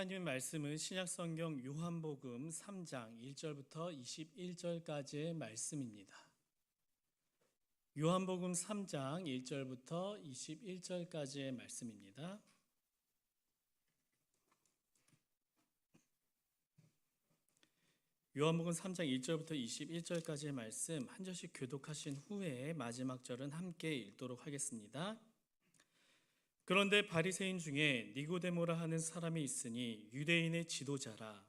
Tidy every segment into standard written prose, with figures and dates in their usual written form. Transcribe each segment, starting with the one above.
하나님의 말씀은 신약성경 요한복음 3장 1절부터 21절까지의 말씀입니다. 요한복음 3장 1절부터 21절까지의 말씀입니다. 요한복음 3장 1절부터 21절까지의 말씀 한 절씩 교독하신 후에 마지막 절은 함께 읽도록 하겠습니다. 그런데 바리새인 중에 니고데모라 하는 사람이 있으니 유대인의 지도자라.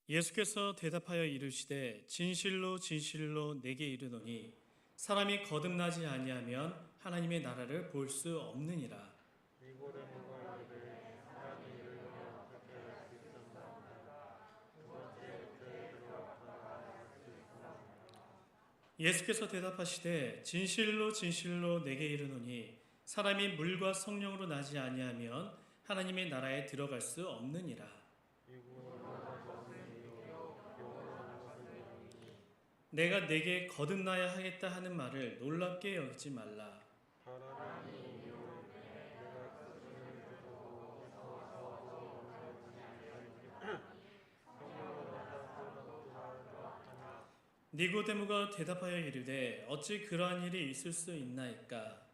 예수께서 대답하여 이르시되 진실로 진실로 내게 이르노니 사람이 거듭나지 아니하면 하나님의 나라를 볼 수 없느니라. 예수께서 대답하시되 진실로 진실로 내게 이르노니 사람이 물과 성령으로 나지 아니하면 하나님의 나라에 들어갈 수 없느니라. 내가 내게 거듭나야 하겠다 하는 말을 놀랍게 여기지 말라. 니고데모가 대답하여 이르되 어찌 그러한 일이 있을 수 있나이까?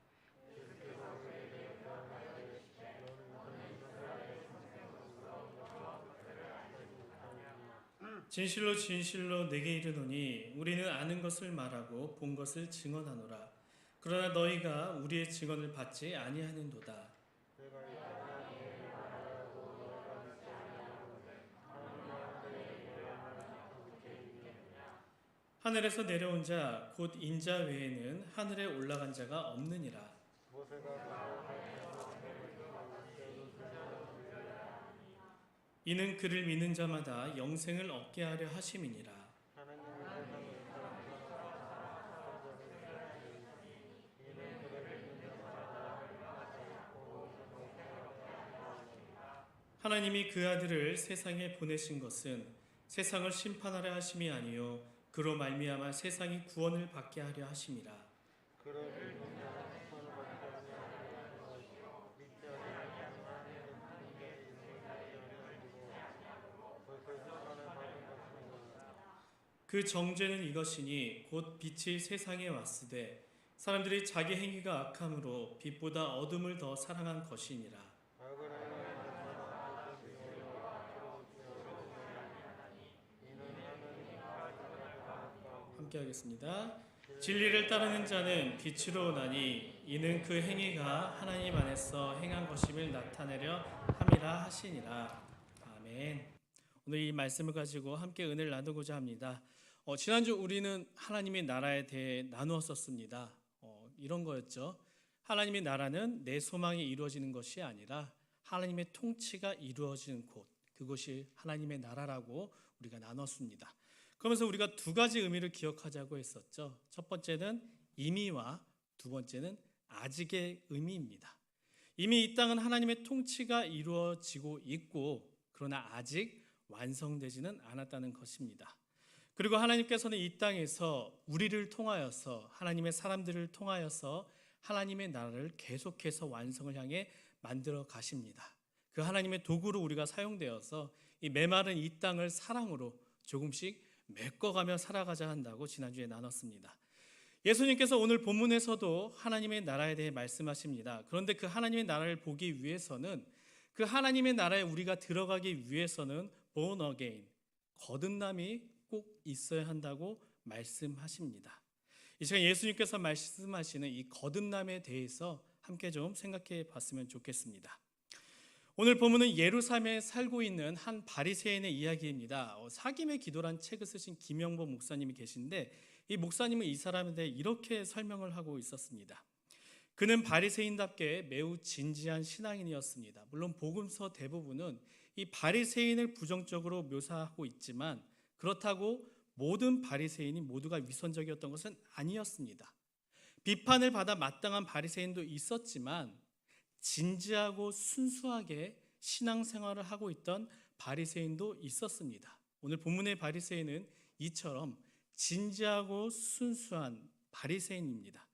진실로 진실로 내게 이르노니 우리는 아는 것을 말하고 본 것을 증언하노라. 그러나 너희가 우리의 증언을 받지 아니하는도다. 하늘에서 내려온 자 곧 인자 외에는 하늘에 올라간 자가 없느니라. 이는 그를 믿는 자마다 영생을 얻게 하려 하심이니라. 하나님이 그 아들을 세상에 보내신 것은 세상을 심판하려 하심이 아니요 그로 말미암아 세상이 구원을 받게 하려 하심이라. 그 정죄는 이것이니 곧 빛이 세상에 왔으되 사람들이 자기 행위가 악함으로 빛보다 어둠을 더 사랑한 것이니라. 함께 하겠습니다. 진리를 따르는 자는 빛으로 오나니 이는 그 행위가 하나님 안에서 행한 것임을 나타내려 함이라 하시니라. 아멘. 오늘 이 말씀을 가지고 함께 은혜를 나누고자 합니다. 지난주 우리는 하나님의 나라에 대해 나누었었습니다. 이런 거였죠. 하나님의 나라는 내 소망이 이루어지는 것이 아니라 하나님의 통치가 이루어지는 곳, 그것이 하나님의 나라라고 우리가 나눴습니다. 그러면서 우리가 두 가지 의미를 기억하자고 했었죠. 첫 번째는 이미와 두 번째는 아직의 의미입니다. 이미 이 땅은 하나님의 통치가 이루어지고 있고 그러나 아직 완성되지는 않았다는 것입니다. 그리고 하나님께서는 이 땅에서 우리를 통하여서 하나님의 사람들을 통하여서 하나님의 나라를 계속해서 완성을 향해 만들어 가십니다. 그 하나님의 도구로 우리가 사용되어서 이 메마른 이 땅을 사랑으로 조금씩 메꿔가며 살아가자 한다고 지난주에 나눴습니다. 예수님께서 오늘 본문에서도 하나님의 나라에 대해 말씀하십니다. 그런데 그 하나님의 나라를 보기 위해서는 그 하나님의 나라에 우리가 들어가기 위해서는 born again, 거듭남이 꼭 있어야 한다고 말씀하십니다. 이 시간 예수님께서 말씀하시는 이 거듭남에 대해서 함께 좀 생각해 봤으면 좋겠습니다. 오늘 본문은 예루살렘에 살고 있는 한 바리새인의 이야기입니다. 사김의 기도란 책을 쓰신 김영보 목사님이 계신데 이 목사님은 이 사람에 대해 이렇게 설명을 하고 있었습니다. 그는 바리새인답게 매우 진지한 신앙인이었습니다. 물론 복음서 대부분은 이 바리새인을 부정적으로 묘사하고 있지만 그렇다고 모든 바리새인이 모두가 위선적이었던 것은 아니었습니다. 비판을 받아 마땅한 바리새인도 있었지만 진지하고 순수하게 신앙생활을 하고 있던 바리새인도 있었습니다. 오늘 본문의 바리새인은 이처럼 진지하고 순수한 바리새인입니다.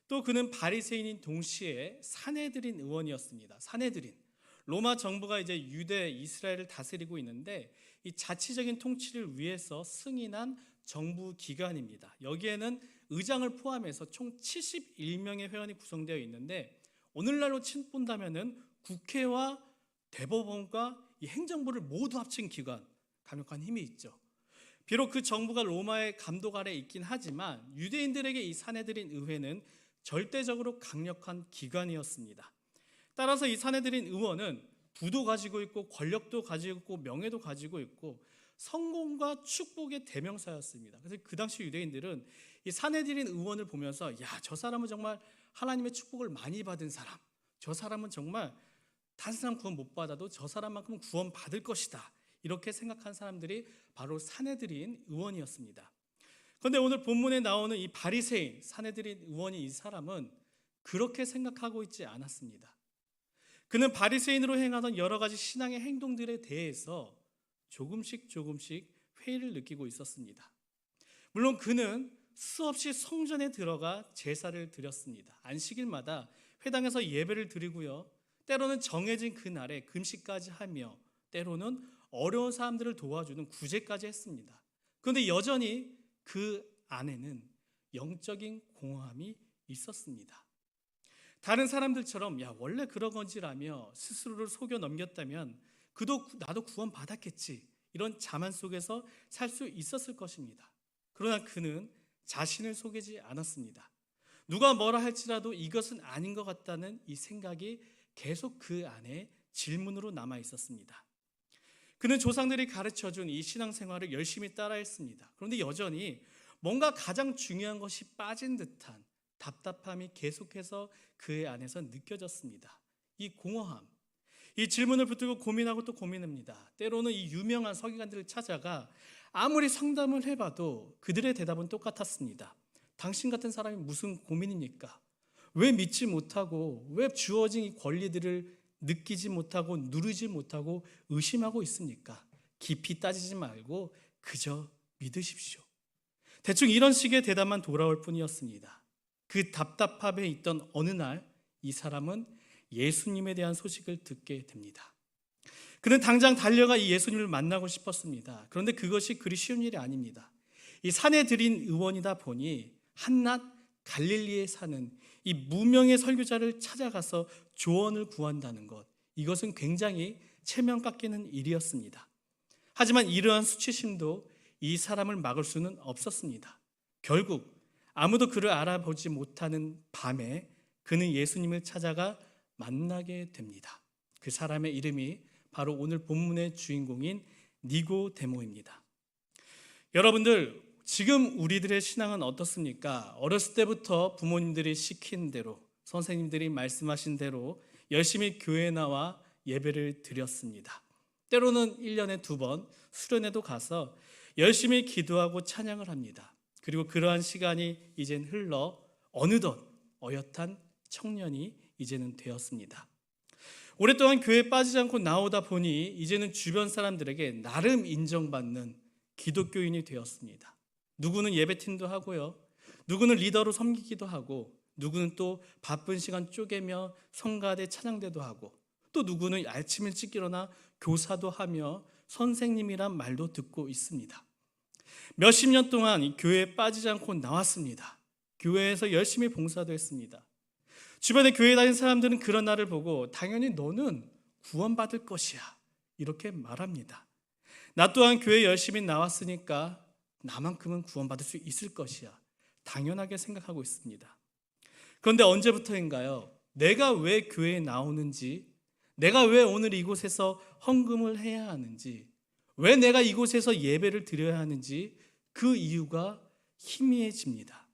또 그는 바리새인인 동시에 사내들인 의원이었습니다. 사내들인 로마 정부가 이제 유대 이스라엘을 다스리고 있는데 이 자치적인 통치를 위해서 승인한 정부 기관입니다. 여기에는 의장을 포함해서 총 71명의 회원이 구성되어 있는데 오늘날로 본다면은 국회와 대법원과 이 행정부를 모두 합친 기관, 강력한 힘이 있죠. 비록 그 정부가 로마의 감독 아래 있긴 하지만 유대인들에게 이 사내들인 의회는 절대적으로 강력한 기관이었습니다. 따라서 이 사내들인 의원은 부도 가지고 있고 권력도 가지고 있고 명예도 가지고 있고 성공과 축복의 대명사였습니다. 그래서 그 당시 유대인들은 이 사내들인 의원을 보면서 야, 저 사람은 정말 하나님의 축복을 많이 받은 사람, 저 사람은 정말 다른 사람 구원 못 받아도 저 사람만큼은 구원 받을 것이다, 이렇게 생각한 사람들이 바로 사내들인 의원이었습니다. 그런데 오늘 본문에 나오는 이 바리새인 사내들인 의원이 이 사람은 그렇게 생각하고 있지 않았습니다. 그는 바리새인으로 행하던 여러 가지 신앙의 행동들에 대해서 조금씩 회의를 느끼고 있었습니다. 물론 그는 수없이 성전에 들어가 제사를 드렸습니다. 안식일마다 회당에서 예배를 드리고요, 때로는 정해진 그날에 금식까지 하며 때로는 어려운 사람들을 도와주는 구제까지 했습니다. 그런데 여전히 그 안에는 영적인 공허함이 있었습니다. 다른 사람들처럼 야, 원래 그런 건지라며 스스로를 속여 넘겼다면 나도 구원 받았겠지, 이런 자만 속에서 살 수 있었을 것입니다. 그러나 그는 자신을 속이지 않았습니다. 누가 뭐라 할지라도 이것은 아닌 것 같다는 이 생각이 계속 그 안에 질문으로 남아 있었습니다. 그는 조상들이 가르쳐준 이 신앙생활을 열심히 따라했습니다. 그런데 여전히 뭔가 가장 중요한 것이 빠진 듯한 답답함이 계속해서 그의 안에서 느껴졌습니다. 이 공허함, 이 질문을 붙들고 고민하고 또 고민합니다. 때로는 이 유명한 서기관들을 찾아가 아무리 상담을 해봐도 그들의 대답은 똑같았습니다. 당신 같은 사람이 무슨 고민입니까? 왜 믿지 못하고 왜 주어진 이 권리들을 느끼지 못하고 누리지 못하고 의심하고 있습니까? 깊이 따지지 말고 그저 믿으십시오. 대충 이런 식의 대답만 돌아올 뿐이었습니다. 그 답답함에 있던 어느 날 이 사람은 예수님에 대한 소식을 듣게 됩니다. 그는 당장 달려가 이 예수님을 만나고 싶었습니다. 그런데 그것이 그리 쉬운 일이 아닙니다. 이 산에 들인 의원이다 보니 한낱 갈릴리에 사는 이 무명의 설교자를 찾아가서 조언을 구한다는 것, 이것은 굉장히 체면 깎이는 일이었습니다. 하지만 이러한 수치심도 이 사람을 막을 수는 없었습니다. 결국 아무도 그를 알아보지 못하는 밤에 그는 예수님을 찾아가 만나게 됩니다. 그 사람의 이름이 바로 오늘 본문의 주인공인 니고데모입니다. 여러분들, 지금 우리들의 신앙은 어떻습니까? 어렸을 때부터 부모님들이 시킨 대로, 선생님들이 말씀하신 대로 열심히 교회에 나와 예배를 드렸습니다. 때로는 1년에 2번 수련회도 가서 열심히 기도하고 찬양을 합니다. 그리고 그러한 시간이 이젠 흘러 어느덧 어엿한 청년이 이제는 되었습니다. 오랫동안 교회에 빠지지 않고 나오다 보니 이제는 주변 사람들에게 나름 인정받는 기독교인이 되었습니다. 누구는 예배팀도 하고요, 누구는 리더로 섬기기도 하고, 누구는 또 바쁜 시간 쪼개며 성가대 찬양대도 하고, 또 누구는 아침 일찍 일어나 교사도 하며 선생님이란 말도 듣고 있습니다. 몇십 년 동안 이 교회에 빠지지 않고 나왔습니다. 교회에서 열심히 봉사도 했습니다. 주변에 교회 다니는 사람들은 그런 나를 보고 당연히 너는 구원받을 것이야, 이렇게 말합니다. 나 또한 교회에 열심히 나왔으니까 나만큼은 구원받을 수 있을 것이야, 당연하게 생각하고 있습니다. 그런데 언제부터인가요? 내가 왜 교회에 나오는지, 내가 왜 오늘 이곳에서 헌금을 해야 하는지, 왜 내가 이곳에서 예배를 드려야 하는지 그 이유가 희미해집니다.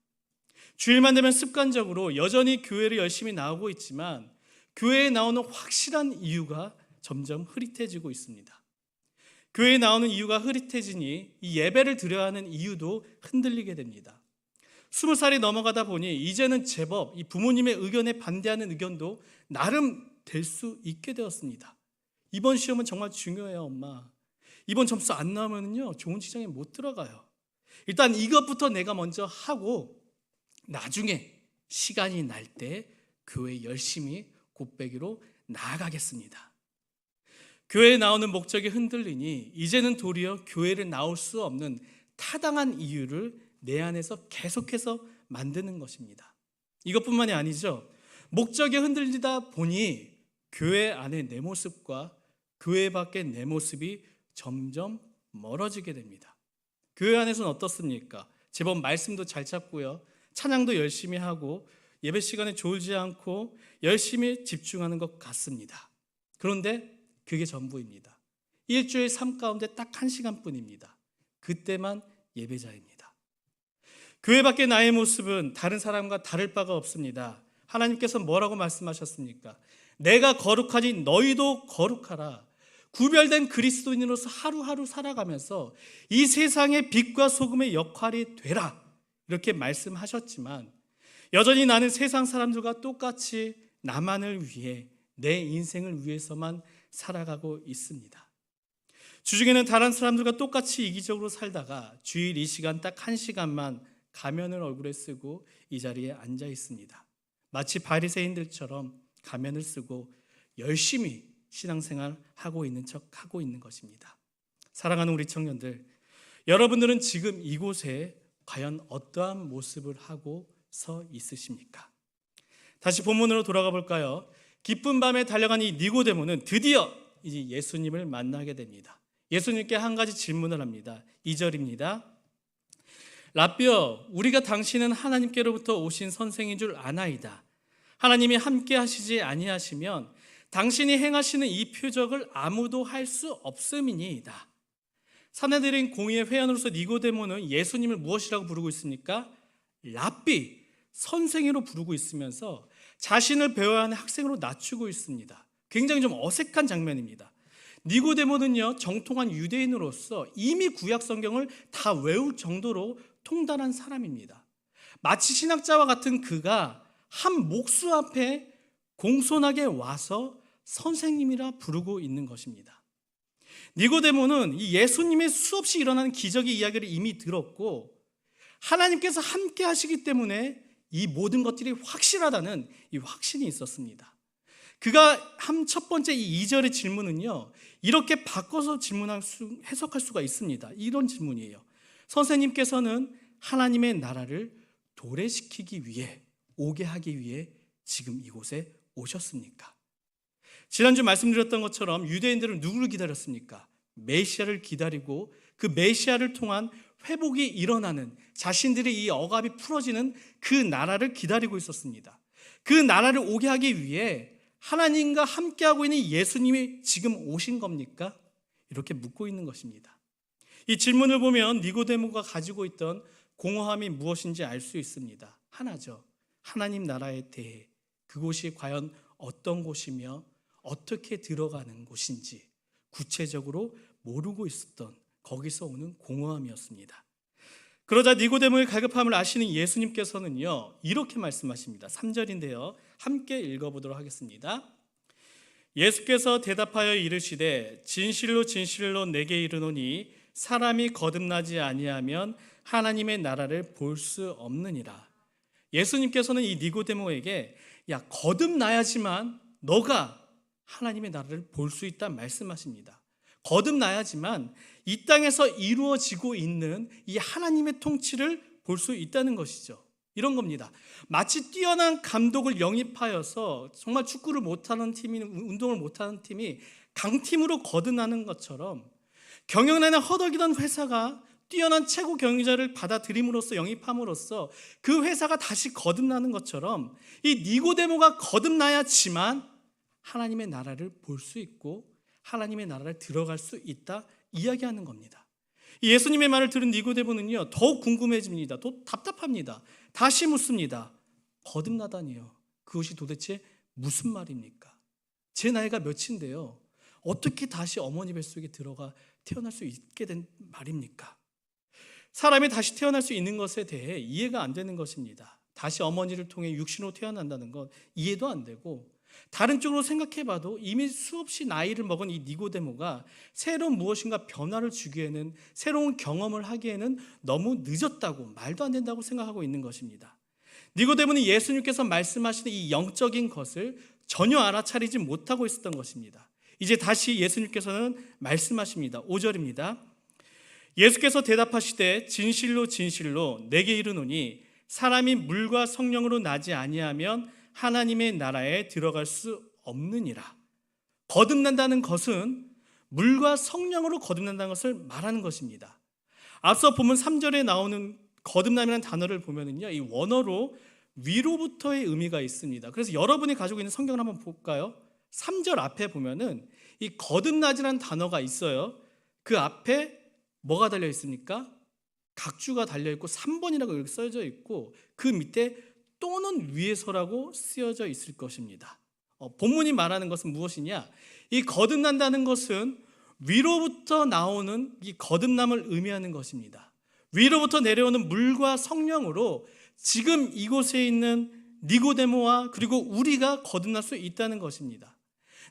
주일만 되면 습관적으로 여전히 교회를 열심히 나오고 있지만 교회에 나오는 확실한 이유가 점점 흐릿해지고 있습니다. 교회에 나오는 이유가 흐릿해지니 이 예배를 드려야 하는 이유도 흔들리게 됩니다. 20살이 넘어가다 보니 이제는 제법 이 부모님의 의견에 반대하는 의견도 나름 될 수 있게 되었습니다. 이번 시험은 정말 중요해요, 엄마. 이번 점수 안 나오면요 좋은 직장에 못 들어가요. 일단 이것부터 내가 먼저 하고 나중에 시간이 날 때 교회 열심히 곱배기로 나아가겠습니다. 교회에 나오는 목적이 흔들리니 이제는 도리어 교회를 나올 수 없는 타당한 이유를 내 안에서 계속해서 만드는 것입니다. 이것뿐만이 아니죠. 목적이 흔들리다 보니 교회 안에 내 모습과 교회 밖의 내 모습이 점점 멀어지게 됩니다. 교회 안에서는 어떻습니까? 제법 말씀도 잘 찾고요, 찬양도 열심히 하고 예배 시간에 졸지 않고 열심히 집중하는 것 같습니다. 그런데 그게 전부입니다. 일주일 삶 가운데 딱 1시간뿐입니다. 그때만 예배자입니다. 교회 밖의 나의 모습은 다른 사람과 다를 바가 없습니다. 하나님께서 뭐라고 말씀하셨습니까? 내가 거룩하니 너희도 거룩하라. 구별된 그리스도인으로서 하루하루 살아가면서 이 세상의 빛과 소금의 역할이 되라, 이렇게 말씀하셨지만 여전히 나는 세상 사람들과 똑같이 나만을 위해, 내 인생을 위해서만 살아가고 있습니다. 주중에는 다른 사람들과 똑같이 이기적으로 살다가 주일 이 시간 딱 1시간만 가면을 얼굴에 쓰고 이 자리에 앉아 있습니다. 마치 바리새인들처럼 가면을 쓰고 열심히 신앙생활 하고 있는 척 하고 있는 것입니다. 사랑하는 우리 청년들, 여러분들은 지금 이곳에 과연 어떠한 모습을 하고 서 있으십니까? 다시 본문으로 돌아가 볼까요? 기쁜 밤에 달려간 이 니고데모는 드디어 이제 예수님을 만나게 됩니다. 예수님께 한 가지 질문을 합니다. 2절입니다. 라삐어, 우리가 당신은 하나님께로부터 오신 선생인 줄 아나이다. 하나님이 함께 하시지 아니하시면 당신이 행하시는 이 표적을 아무도 할 수 없음이니이다. 산헤드린 공의의 회원으로서 니고데모는 예수님을 무엇이라고 부르고 있습니까? 라삐, 선생으로 부르고 있으면서 자신을 배워야 하는 학생으로 낮추고 있습니다. 굉장히 좀 어색한 장면입니다. 니고데모는요, 정통한 유대인으로서 이미 구약 성경을 다 외울 정도로 통달한 사람입니다. 마치 신학자와 같은 그가 한 목수 앞에 공손하게 와서 선생님이라 부르고 있는 것입니다. 니고데모는 이 예수님의 수없이 일어나는 기적의 이야기를 이미 들었고 하나님께서 함께 하시기 때문에 이 모든 것들이 확실하다는 이 확신이 있었습니다. 그가 한 첫 번째 이 2절의 질문은요, 이렇게 바꿔서 해석할 수가 있습니다. 이런 질문이에요. 선생님께서는 하나님의 나라를 도래시키기 위해, 오게 하기 위해 지금 이곳에 오셨습니까? 지난주 말씀드렸던 것처럼 유대인들은 누구를 기다렸습니까? 메시아를 기다리고 그 메시아를 통한 회복이 일어나는, 자신들의 이 억압이 풀어지는 그 나라를 기다리고 있었습니다. 그 나라를 오게 하기 위해 하나님과 함께하고 있는 예수님이 지금 오신 겁니까? 이렇게 묻고 있는 것입니다. 이 질문을 보면 니고데모가 가지고 있던 공허함이 무엇인지 알 수 있습니다. 하나죠. 하나님 나라에 대해, 그곳이 과연 어떤 곳이며 어떻게 들어가는 곳인지 구체적으로 모르고 있었던, 거기서 오는 공허함이었습니다. 그러자 니고데모의 갈급함을 아시는 예수님께서는요, 이렇게 말씀하십니다. 3절인데요, 함께 읽어보도록 하겠습니다. 예수께서 대답하여 이르시되 진실로 진실로 내게 이르노니 사람이 거듭나지 아니하면 하나님의 나라를 볼 수 없느니라. 예수님께서는 이 니고데모에게 야, 거듭나야지만 너가 하나님의 나라를 볼 수 있다 말씀하십니다. 거듭나야지만 이 땅에서 이루어지고 있는 이 하나님의 통치를 볼 수 있다는 것이죠. 이런 겁니다. 마치 뛰어난 감독을 영입하여서 정말 축구를 못하는 팀이, 운동을 못하는 팀이 강팀으로 거듭나는 것처럼, 경영난에 허덕이던 회사가 뛰어난 최고 경영자를 받아들임으로써, 영입함으로써 그 회사가 다시 거듭나는 것처럼 이 니고데모가 거듭나야지만 하나님의 나라를 볼 수 있고 하나님의 나라를 들어갈 수 있다 이야기하는 겁니다. 예수님의 말을 들은 니고데모는요, 더욱 궁금해집니다. 더 답답합니다. 다시 묻습니다. 거듭나다니요, 그것이 도대체 무슨 말입니까? 제 나이가 몇인데요, 어떻게 다시 어머니 뱃속에 들어가 태어날 수 있게 된 말입니까? 사람이 다시 태어날 수 있는 것에 대해 이해가 안 되는 것입니다. 다시 어머니를 통해 육신으로 태어난다는 것 이해도 안 되고, 다른 쪽으로 생각해봐도 이미 수없이 나이를 먹은 이 니고데모가 새로운 무엇인가 변화를 주기에는, 새로운 경험을 하기에는 너무 늦었다고, 말도 안 된다고 생각하고 있는 것입니다. 니고데모는 예수님께서 말씀하시는 이 영적인 것을 전혀 알아차리지 못하고 있었던 것입니다. 이제 다시 예수님께서는 말씀하십니다. 5절입니다. 예수께서 대답하시되 진실로 진실로 내게 이르노니 사람이 물과 성령으로 나지 아니하면 하나님의 나라에 들어갈 수 없느니라. 거듭난다는 것은 물과 성령으로 거듭난다는 것을 말하는 것입니다. 앞서 보면 3절에 나오는 거듭남이라는 단어를 보면은요, 이 원어로 위로부터의 의미가 있습니다. 그래서 여러분이 가지고 있는 성경을 한번 볼까요? 3절 앞에 보면은 이 거듭나지라는 단어가 있어요. 그 앞에 뭐가 달려 있습니까? 각주가 달려 있고 3번이라고 이렇게 써져 있고 그 밑에 또는 위에서라고 쓰여져 있을 것입니다. 본문이 말하는 것은 무엇이냐? 이 거듭난다는 것은 위로부터 나오는 이 거듭남을 의미하는 것입니다. 위로부터 내려오는 물과 성령으로 지금 이곳에 있는 니고데모와 그리고 우리가 거듭날 수 있다는 것입니다.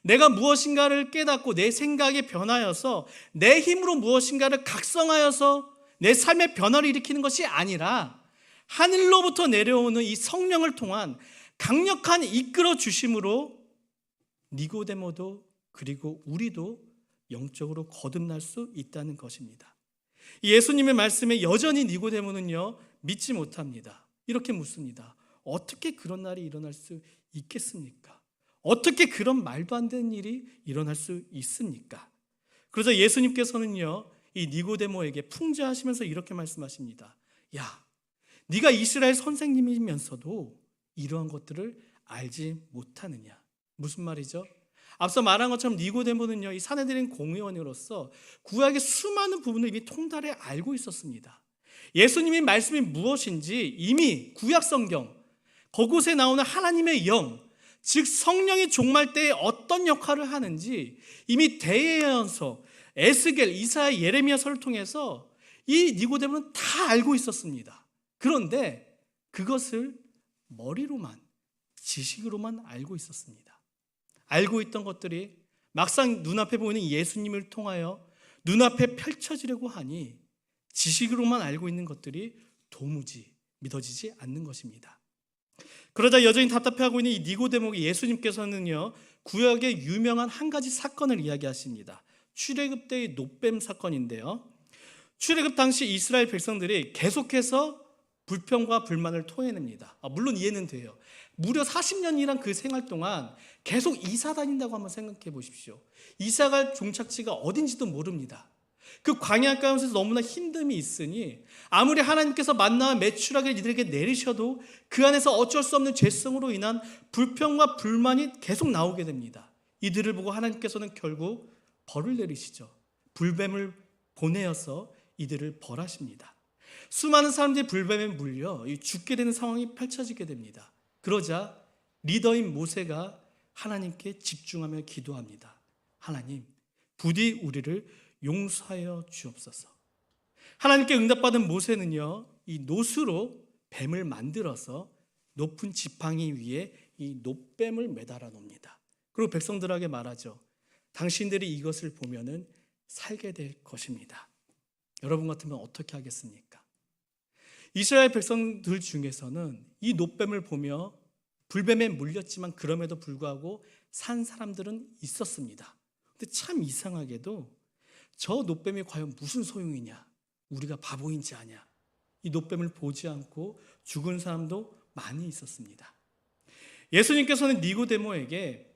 내가 무엇인가를 깨닫고 내 생각이 변하여서 내 힘으로 무엇인가를 각성하여서 내 삶의 변화를 일으키는 것이 아니라 하늘로부터 내려오는 이 성령을 통한 강력한 이끌어 주심으로 니고데모도 그리고 우리도 영적으로 거듭날 수 있다는 것입니다. 예수님의 말씀에 여전히 니고데모는요, 믿지 못합니다. 이렇게 묻습니다. 어떻게 그런 날이 일어날 수 있겠습니까? 어떻게 그런 말도 안 되는 일이 일어날 수 있습니까? 그러자 예수님께서는요, 이 니고데모에게 풍자하시면서 이렇게 말씀하십니다. 야, 네가 이스라엘 선생님이면서도 이러한 것들을 알지 못하느냐? 무슨 말이죠? 앞서 말한 것처럼 니고데모는요, 이 산헤드린 공의원으로서 구약의 수많은 부분을 이미 통달해 알고 있었습니다. 예수님의 말씀이 무엇인지 이미 구약 성경 그곳에 나오는 하나님의 영, 즉 성령이 종말 때에 어떤 역할을 하는지 이미 대예언서, 에스겔, 이사야, 예레미야서를 통해서 이 니고데모는 다 알고 있었습니다. 그런데 그것을 머리로만, 지식으로만 알고 있었습니다. 알고 있던 것들이 막상 눈앞에 보이는 예수님을 통하여 눈앞에 펼쳐지려고 하니 지식으로만 알고 있는 것들이 도무지 믿어지지 않는 것입니다. 그러자 여전히 답답해하고 있는 이 니고데모에게 예수님께서는요, 구약의 유명한 한 가지 사건을 이야기하십니다. 출애굽 때의 놋뱀 사건인데요, 출애굽 당시 이스라엘 백성들이 계속해서 불평과 불만을 토해냅니다. 물론 이해는 돼요. 무려 40년이란 그 생활 동안 계속 이사 다닌다고 한번 생각해 보십시오. 이사갈 종착지가 어딘지도 모릅니다. 그 광야 가운데서 너무나 힘듦이 있으니 아무리 하나님께서 만나와 메추라기를 이들에게 내리셔도 그 안에서 어쩔 수 없는 죄성으로 인한 불평과 불만이 계속 나오게 됩니다. 이들을 보고 하나님께서는 결국 벌을 내리시죠. 불뱀을 보내어서 이들을 벌하십니다. 수많은 사람들이 불뱀에 물려 죽게 되는 상황이 펼쳐지게 됩니다. 그러자 리더인 모세가 하나님께 집중하며 기도합니다. 하나님, 부디 우리를 용서하여 주옵소서. 하나님께 응답받은 모세는요, 이 놋으로 뱀을 만들어서 높은 지팡이 위에 이 놋뱀을 매달아 놓습니다. 그리고 백성들에게 말하죠. 당신들이 이것을 보면은 살게 될 것입니다. 여러분 같으면 어떻게 하겠습니까? 이스라엘 백성들 중에서는 이 놋뱀을 보며 불뱀에 물렸지만 그럼에도 불구하고 산 사람들은 있었습니다. 근데 참 이상하게도 저 놋뱀이 과연 무슨 소용이냐? 우리가 바보인지 아냐? 이 놋뱀을 보지 않고 죽은 사람도 많이 있었습니다. 예수님께서는 니고데모에게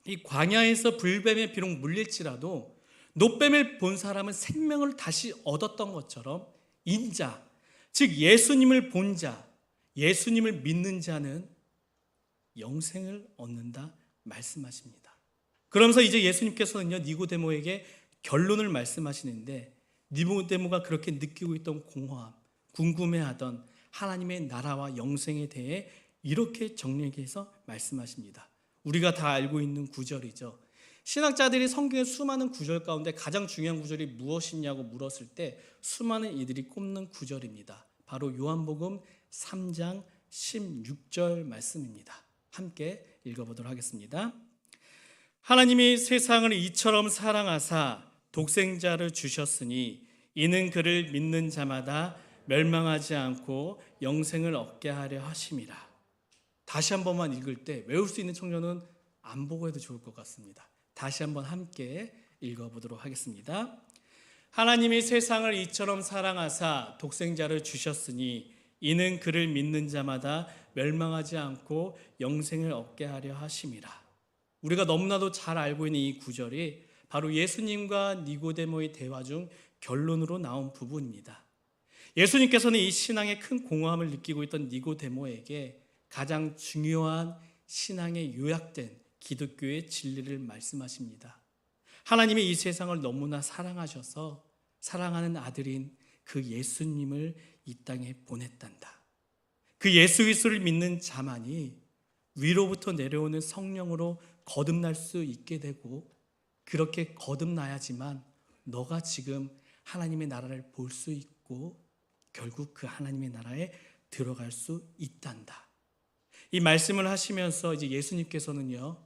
이 광야에서 불뱀에 비록 물릴지라도 놋뱀을 본 사람은 생명을 다시 얻었던 것처럼 인자, 즉 예수님을 본 자, 예수님을 믿는 자는 영생을 얻는다 말씀하십니다. 그러면서 이제 예수님께서는요, 니고데모에게 결론을 말씀하시는데 니고데모가 그렇게 느끼고 있던 공허함, 궁금해하던 하나님의 나라와 영생에 대해 이렇게 정리해서 말씀하십니다. 우리가 다 알고 있는 구절이죠. 신학자들이 성경의 수많은 구절 가운데 가장 중요한 구절이 무엇이냐고 물었을 때 수많은 이들이 꼽는 구절입니다. 바로 요한복음 3장 16절 말씀입니다. 함께 읽어보도록 하겠습니다. 하나님이 세상을 이처럼 사랑하사 독생자를 주셨으니 이는 그를 믿는 자마다 멸망하지 않고 영생을 얻게 하려 하심이라. 다시 한 번만 읽을 때 외울 수 있는 청년은 안 보고 해도 좋을 것 같습니다. 다시 한번 함께 읽어보도록 하겠습니다. 하나님이 세상을 이처럼 사랑하사 독생자를 주셨으니 이는 그를 믿는 자마다 멸망하지 않고 영생을 얻게 하려 하심이라. 우리가 너무나도 잘 알고 있는 이 구절이 바로 예수님과 니고데모의 대화 중 결론으로 나온 부분입니다. 예수님께서는 이 신앙에 큰 공허함을 느끼고 있던 니고데모에게 가장 중요한 신앙에 요약된 기독교의 진리를 말씀하십니다. 하나님이 이 세상을 너무나 사랑하셔서 사랑하는 아들인 그 예수님을 이 땅에 보냈단다. 그 예수 그리스도를 믿는 자만이 위로부터 내려오는 성령으로 거듭날 수 있게 되고, 그렇게 거듭나야지만 너가 지금 하나님의 나라를 볼 수 있고 결국 그 하나님의 나라에 들어갈 수 있단다. 이 말씀을 하시면서 이제 예수님께서는요,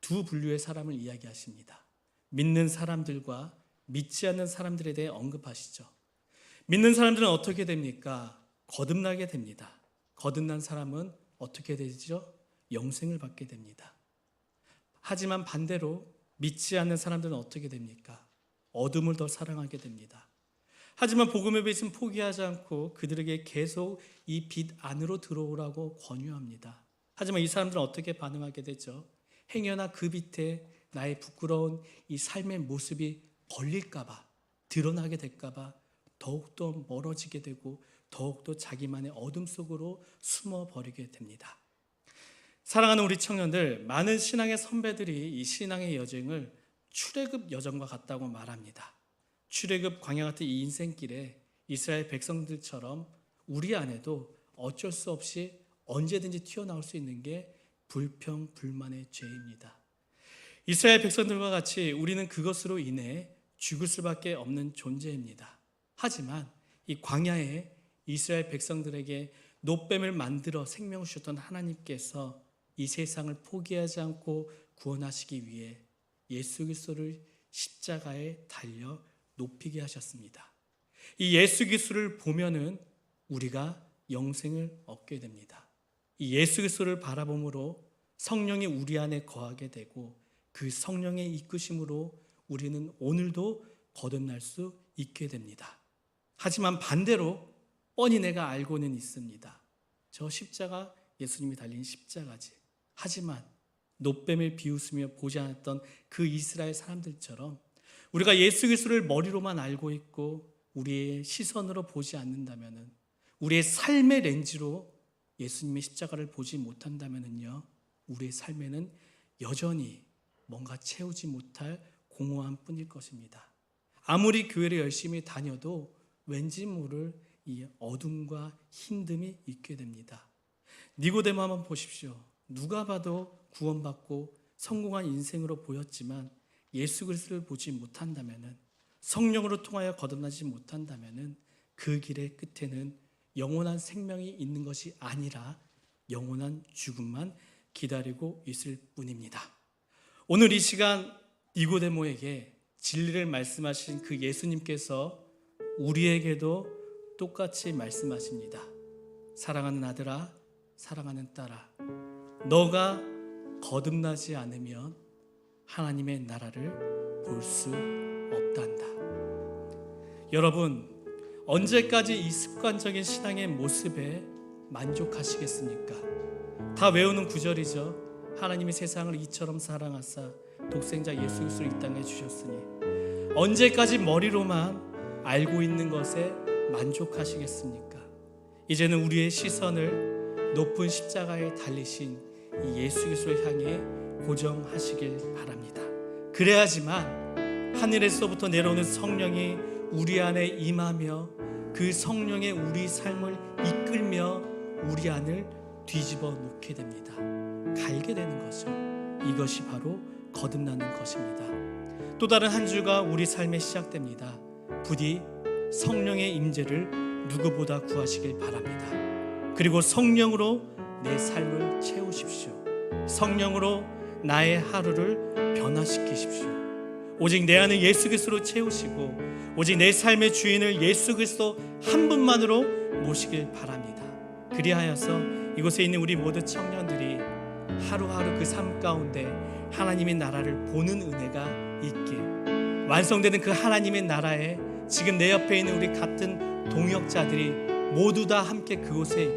두 분류의 사람을 이야기하십니다. 믿는 사람들과 믿지 않는 사람들에 대해 언급하시죠. 믿는 사람들은 어떻게 됩니까? 거듭나게 됩니다. 거듭난 사람은 어떻게 되죠? 영생을 받게 됩니다. 하지만 반대로 믿지 않는 사람들은 어떻게 됩니까? 어둠을 더 사랑하게 됩니다. 하지만 복음의 빛은 포기하지 않고 그들에게 계속 이 빛 안으로 들어오라고 권유합니다. 하지만 이 사람들은 어떻게 반응하게 되죠? 행여나 그 빛에 나의 부끄러운 이 삶의 모습이 벌릴까 봐, 드러나게 될까 봐 더욱더 멀어지게 되고 더욱더 자기만의 어둠 속으로 숨어버리게 됩니다. 사랑하는 우리 청년들, 많은 신앙의 선배들이 이 신앙의 여정을 출애굽 여정과 같다고 말합니다. 출애굽 광야 같은 이 인생길에 이스라엘 백성들처럼 우리 안에도 어쩔 수 없이 언제든지 튀어나올 수 있는 게 불평, 불만의 죄입니다. 이스라엘 백성들과 같이 우리는 그것으로 인해 죽을 수밖에 없는 존재입니다. 하지만 이 광야에 이스라엘 백성들에게 노뱀을 만들어 생명을 주셨던 하나님께서 이 세상을 포기하지 않고 구원하시기 위해 예수 그리스도를 십자가에 달려 높이게 하셨습니다. 이 예수 그리스도를 보면은 우리가 영생을 얻게 됩니다. 이 예수 그리스도를 바라봄으로 성령이 우리 안에 거하게 되고 그 성령의 이끄심으로 우리는 오늘도 거듭날 수 있게 됩니다. 하지만 반대로 뻔히 내가 알고는 있습니다. 저 십자가 예수님이 달린 십자가지. 하지만 노뱀을 비웃으며 보지 않았던 그 이스라엘 사람들처럼 우리가 예수 그리스도를 머리로만 알고 있고 우리의 시선으로 보지 않는다면은, 우리의 삶의 렌즈로 예수님의 십자가를 보지 못한다면은요, 우리의 삶에는 여전히 뭔가 채우지 못할 공허함 뿐일 것입니다. 아무리 교회를 열심히 다녀도 왠지 모를 이 어둠과 힘듦이 있게 됩니다. 니고데모 한번 보십시오. 누가 봐도 구원받고 성공한 인생으로 보였지만 예수 그리스도를 보지 못한다면은, 성령으로 통하여 거듭나지 못한다면은 그 길의 끝에는 영원한 생명이 있는 것이 아니라 영원한 죽음만 기다리고 있을 뿐입니다. 오늘 이 시간 니고데모에게 진리를 말씀하신 그 예수님께서 우리에게도 똑같이 말씀하십니다. 사랑하는 아들아, 사랑하는 딸아, 너가 거듭나지 않으면 하나님의 나라를 볼 수 없단다. 여러분, 언제까지 이 습관적인 신앙의 모습에 만족하시겠습니까? 다 외우는 구절이죠. 하나님이 세상을 이처럼 사랑하사 독생자 예수 그리스도를 이 땅에 주셨으니. 언제까지 머리로만 알고 있는 것에 만족하시겠습니까? 이제는 우리의 시선을 높은 십자가에 달리신 이 예수 그리스도를 향해 고정하시길 바랍니다. 그래야지만 하늘에서부터 내려오는 성령이 우리 안에 임하며 그 성령의 우리 삶을 이끌며 우리 안을 뒤집어 놓게 됩니다. 갈게 되는 거죠. 이것이 바로 거듭나는 것입니다. 또 다른 한 주가 우리 삶에 시작됩니다. 부디 성령의 임재를 누구보다 구하시길 바랍니다. 그리고 성령으로 내 삶을 채우십시오. 성령으로 나의 하루를 변화시키십시오. 오직 내 안을 예수 그리스도로 채우시고 오직 내 삶의 주인을 예수 그리스도 한 분만으로 모시길 바랍니다. 그리하여서 이곳에 있는 우리 모두 청년들이 하루하루 그 삶 가운데 하나님의 나라를 보는 은혜가 있게, 완성되는 그 하나님의 나라에 지금 내 옆에 있는 우리 같은 동역자들이 모두 다 함께 그곳에